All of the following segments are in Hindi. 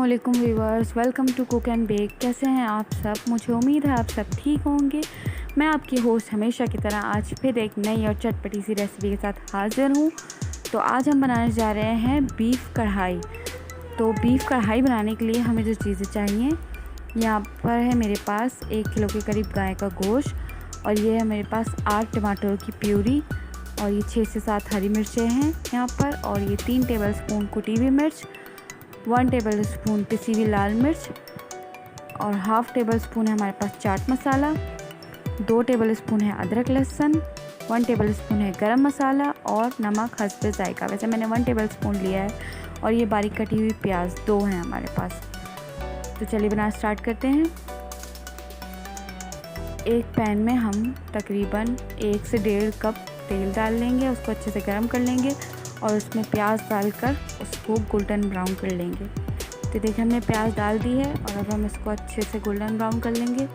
अस्सलामुअलैकुम viewers, welcome to cook and bake. कैसे हैं आप सब? मुझे उम्मीद है आप सब ठीक होंगे। मैं आपकी होस्ट हमेशा की तरह आज फिर एक नई और चटपटी सी रेसिपी के साथ हाज़िर हूँ। तो आज हम बनाने जा रहे हैं बीफ कढ़ाई। तो बीफ कढ़ाई बनाने के लिए हमें जो चीज़ें चाहिए, यहाँ पर है मेरे पास 1 किलो के करीब गाय का गोश्त, और ये है मेरे पास 8 टमाटरों की प्यूरी, और ये 6 से 7 हरी मिर्चें हैं यहाँ पर, और ये 3 टेबलस्पून कुटी हुई मिर्च, 1 टेबलस्पून पिसी हुई लाल मिर्च, और हाफ़ टेबलस्पून है हमारे पास चाट मसाला, 2 टेबलस्पून है अदरक लहसुन, 1 टेबलस्पून है गरम मसाला, और नमक हस्बे जायका। वैसे मैंने 1 टेबलस्पून लिया है, और ये बारीक कटी हुई प्याज 2 हैं हमारे पास। तो चलिए बनाना स्टार्ट करते हैं। एक पैन में हम तकरीबन 1 से 1.5 कप तेल डाल लेंगे, उसको अच्छे से गर्म कर लेंगे, और उसमें प्याज डालकर उसको गोल्डन ब्राउन कर लेंगे। तो देखिए हमने प्याज डाल दी है, और अब हम इसको अच्छे से गोल्डन ब्राउन कर लेंगे।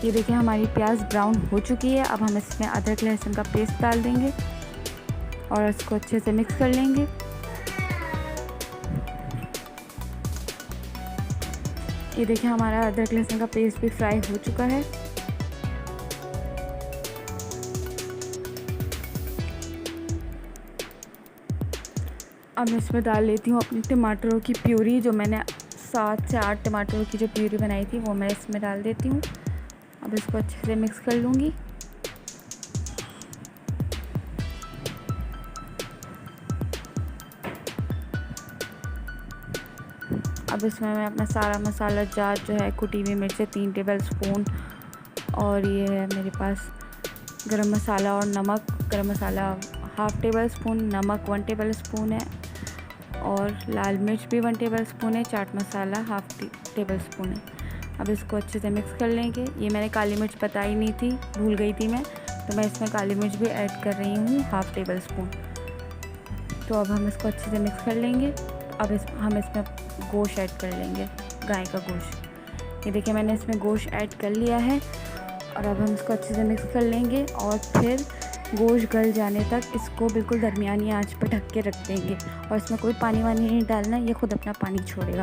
ये देखिए हमारी प्याज ब्राउन हो चुकी है। अब हम इसमें अदरक लहसुन का पेस्ट डाल देंगे और इसको अच्छे से मिक्स कर लेंगे। ये देखिए हमारा अदरक लहसुन का पेस्ट भी फ्राई हो चुका है। अब मैं इसमें डाल लेती हूँ अपनी टमाटरों की प्यूरी। जो मैंने 7 से 8 टमाटरों की जो प्यूरी बनाई थी वो मैं इसमें डाल देती हूँ। अब इसको अच्छे से मिक्स कर लूँगी। अब इसमें मैं अपना सारा मसाला जार जो है, कुटी हुई मिर्चें 3 टेबलस्पून, और ये है मेरे पास गरम मसाला और नमक। गरम मसाला हाफ़ टेबलस्पून, नमक 1 टेबलस्पून है, और लाल मिर्च भी 1 टेबलस्पून है, चाट मसाला हाफ़ टेबलस्पून है। अब इसको अच्छे से मिक्स कर लेंगे। ये मैंने काली मिर्च बताई नहीं थी, भूल गई थी मैं, तो मैं इसमें काली मिर्च भी ऐड कर रही हूँ हाफ़ टेबलस्पून। तो अब हम इसको अच्छे से मिक्स कर लेंगे। अब हम इसमें गोश्त ऐड कर लेंगे, गाय का गोश्त। ये देखिए मैंने इसमें गोश्त ऐड कर लिया है, और अब हम इसको अच्छे से मिक्स कर लेंगे, और फिर गोश्त गल जाने तक इसको बिल्कुल दरमियानी आंच पर ढक के रख देंगे। और इसमें कोई पानी वानी नहीं डालना, ये खुद अपना पानी छोड़ेगा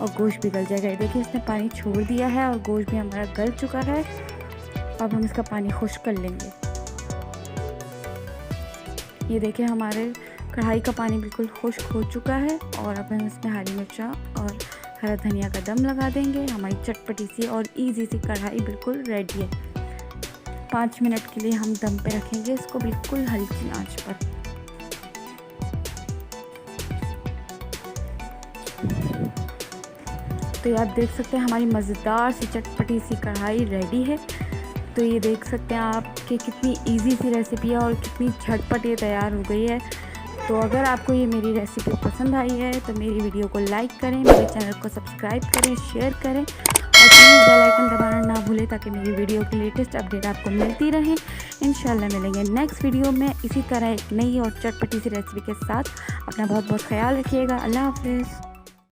और गोश्त भी गल जाएगा। ये देखिए इसने पानी छोड़ दिया है और गोश्त भी हमारा गल चुका है। अब हम इसका पानी खुश्क कर लेंगे। ये देखिए हमारे कढ़ाई का पानी बिल्कुल खुश्क हो चुका है, और अब हम इसमें हरी मिर्चा और हरा धनिया का दम लगा देंगे। हमारी चटपटी सी और ईजी सी कढ़ाई बिल्कुल रेडी है। 5 मिनट के लिए हम दम पे रखेंगे इसको, बिल्कुल हल्की आंच पर। तो ये आप देख सकते हैं हमारी मज़ेदार सी चटपटी सी कढ़ाई रेडी है। तो ये देख सकते हैं आप कि कितनी इजी सी रेसिपी है और कितनी झटपट ये तैयार हो गई है। तो अगर आपको ये मेरी रेसिपी पसंद आई है तो मेरी वीडियो को लाइक करें, मेरे चैनल को सब्सक्राइब करें, शेयर करें, और प्लीज़ बेल आइकन दबाना ना भूलें, ताकि मेरी वीडियो की लेटेस्ट अपडेट आपको मिलती रहे। इंशाल्लाह मिलेंगे नेक्स्ट वीडियो में इसी तरह एक नई और चटपटी सी रेसिपी के साथ। अपना बहुत बहुत ख्याल रखिएगा। अल्लाह हाफ़िज़।